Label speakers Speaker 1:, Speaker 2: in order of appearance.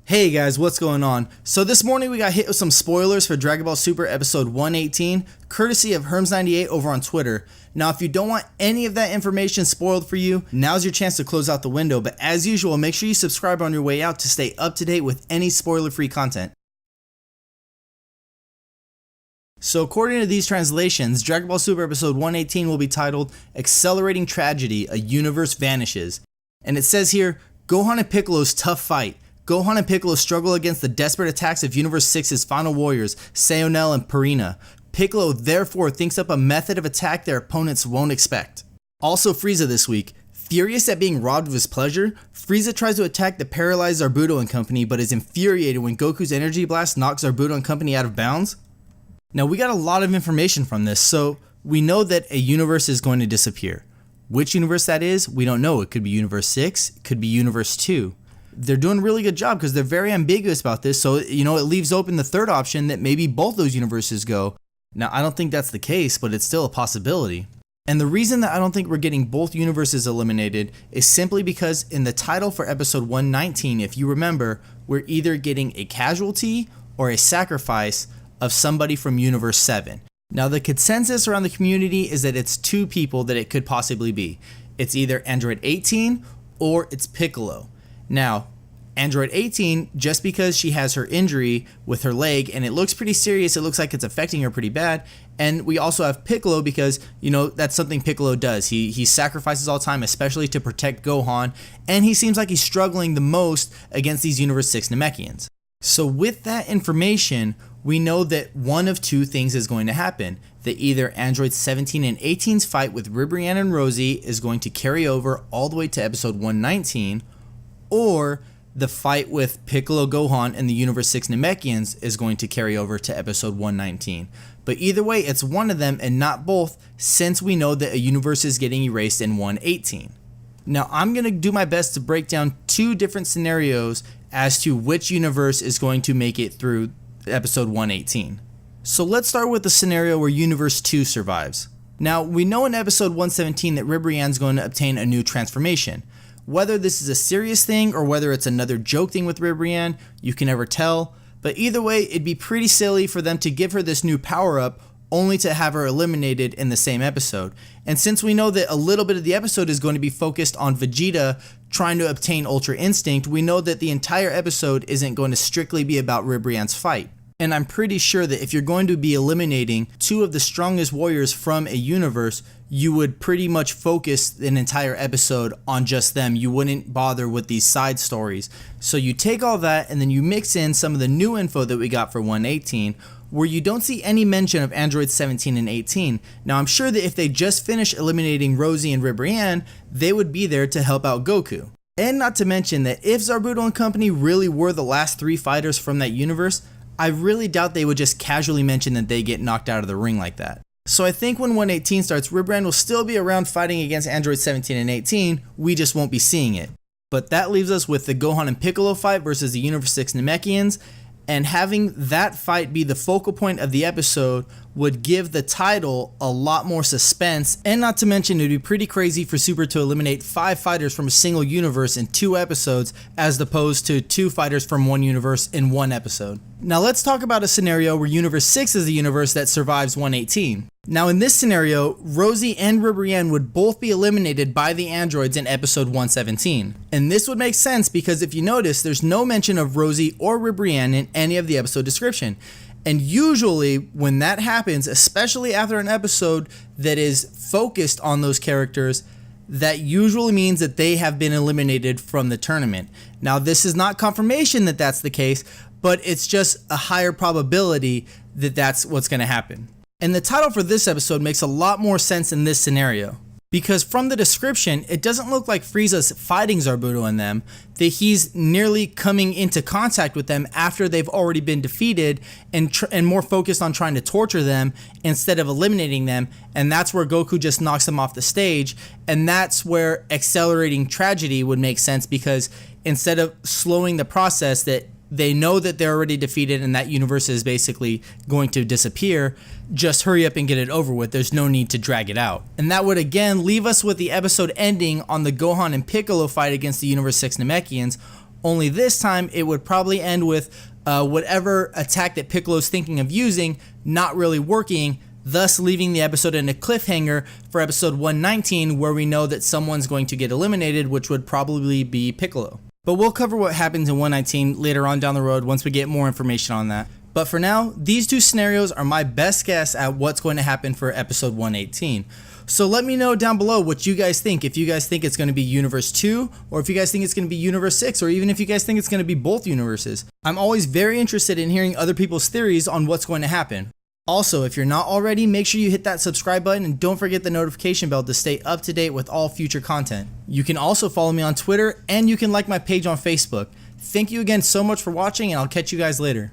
Speaker 1: Hey guys, what's going on? So this morning we got hit with some spoilers for Dragon Ball Super episode 118, courtesy of Herms98 over on Twitter. Now if you don't want any of that information spoiled for you, now's your chance to close out the window, but as usual, make sure you subscribe on your way out to stay up to date with any spoiler-free content. So according to these translations, Dragon Ball Super episode 118 will be titled Accelerating Tragedy, A Universe Vanishes. And it says here, Gohan and Piccolo's tough fight. Gohan and Piccolo struggle against the desperate attacks of Universe 6's final warriors, Sayonel and Purina. Piccolo therefore thinks up a method of attack their opponents won't expect. Also Frieza this week. Furious at being robbed of his pleasure, Frieza tries to attack the paralyzed Zarbuto and company but is infuriated when Goku's energy blast knocks Zarbuto and company out of bounds. Now we got a lot of information from this, so we know that a universe is going to disappear. Which universe that is, we don't know. It could be Universe 6, it could be Universe 2. They're doing a really good job because they're very ambiguous about this, so it leaves open the third option that maybe both those universes go. Now I don't think that's the case, but it's still a possibility. And the reason that I don't think we're getting both universes eliminated is simply because in the title for episode 119, if you remember, we're either getting a casualty or a sacrifice of somebody from Universe 7. Now the consensus around the community is that it's two people that it could possibly be. It's either Android 18 or it's Piccolo. Now, Android 18, just because she has her injury with her leg and it looks pretty serious, it looks like it's affecting her pretty bad. And we also have Piccolo because, that's something Piccolo does. He sacrifices all the time, especially to protect Gohan, and he seems like he's struggling the most against these Universe 6 Namekians. So with that information, we know that one of two things is going to happen. That either Android 17 and 18's fight with Ribrianne and Rosie is going to carry over all the way to episode 119, or the fight with Piccolo Gohan and the Universe 6 Namekians is going to carry over to episode 119. But either way, it's one of them and not both, since we know that a universe is getting erased in 118. Now I'm going to do my best to break down two different scenarios as to which universe is going to make it through episode 118. So let's start with the scenario where Universe 2 survives. Now we know in episode 117 that Ribrianne's going to obtain a new transformation. Whether this is a serious thing or whether it's another joke thing with Ribrianne, you can never tell, but either way it'd be pretty silly for them to give her this new power-up only to have her eliminated in the same episode. And since we know that a little bit of the episode is going to be focused on Vegeta trying to obtain Ultra Instinct, we know that the entire episode isn't going to strictly be about Ribrianne's fight. And I'm pretty sure that if you're going to be eliminating two of the strongest warriors from a universe, you would pretty much focus an entire episode on just them. You wouldn't bother with these side stories. So you take all that and then you mix in some of the new info that we got for 118, where you don't see any mention of Android 17 and 18. Now I'm sure that if they just finished eliminating Rosie and Ribrianne, they would be there to help out Goku. And not to mention that if Zarbuto and company really were the last three fighters from that universe, I really doubt they would just casually mention that they get knocked out of the ring like that. So I think when 118 starts, Ribrianne will still be around fighting against Android 17 and 18, we just won't be seeing it. But that leaves us with the Gohan and Piccolo fight versus the Universe 6 Namekians, and having that fight be the focal point of the episode would give the title a lot more suspense, and not to mention it would be pretty crazy for Super to eliminate 5 fighters from a single universe in 2 episodes as opposed to 2 fighters from one universe in 1 episode. Now let's talk about a scenario where Universe 6 is the universe that survives 118. Now in this scenario, Rosie and Ribrianne would both be eliminated by the androids in episode 117. And this would make sense because if you notice, there's no mention of Rosie or Ribrianne in any of the episode description. And usually when that happens, especially after an episode that is focused on those characters, that usually means that they have been eliminated from the tournament. Now this is not confirmation that that's the case, but it's just a higher probability that that's what's going to happen. And the title for this episode makes a lot more sense in this scenario, because from the description, it doesn't look like Frieza's fighting Zarbuto and them, that he's nearly coming into contact with them after they've already been defeated and more focused on trying to torture them instead of eliminating them, and that's where Goku just knocks them off the stage, and that's where accelerating tragedy would make sense, because instead of slowing the process that they know that they're already defeated and that universe is basically going to disappear, just hurry up and get it over with. There's no need to drag it out. And that would again leave us with the episode ending on the Gohan and Piccolo fight against the Universe 6 Namekians, only this time it would probably end with whatever attack that Piccolo's thinking of using not really working, thus leaving the episode in a cliffhanger for episode 119, where we know that someone's going to get eliminated, which would probably be Piccolo. But we'll cover what happens in 119 later on down the road once we get more information on that. But for now, these two scenarios are my best guess at what's going to happen for episode 118. So let me know down below what you guys think. If you guys think it's going to be Universe 2, or if you guys think it's going to be Universe 6, or even if you guys think it's going to be both universes. I'm always very interested in hearing other people's theories on what's going to happen. Also, if you're not already, make sure you hit that subscribe button and don't forget the notification bell to stay up to date with all future content. You can also follow me on Twitter and you can like my page on Facebook. Thank you again so much for watching, and I'll catch you guys later.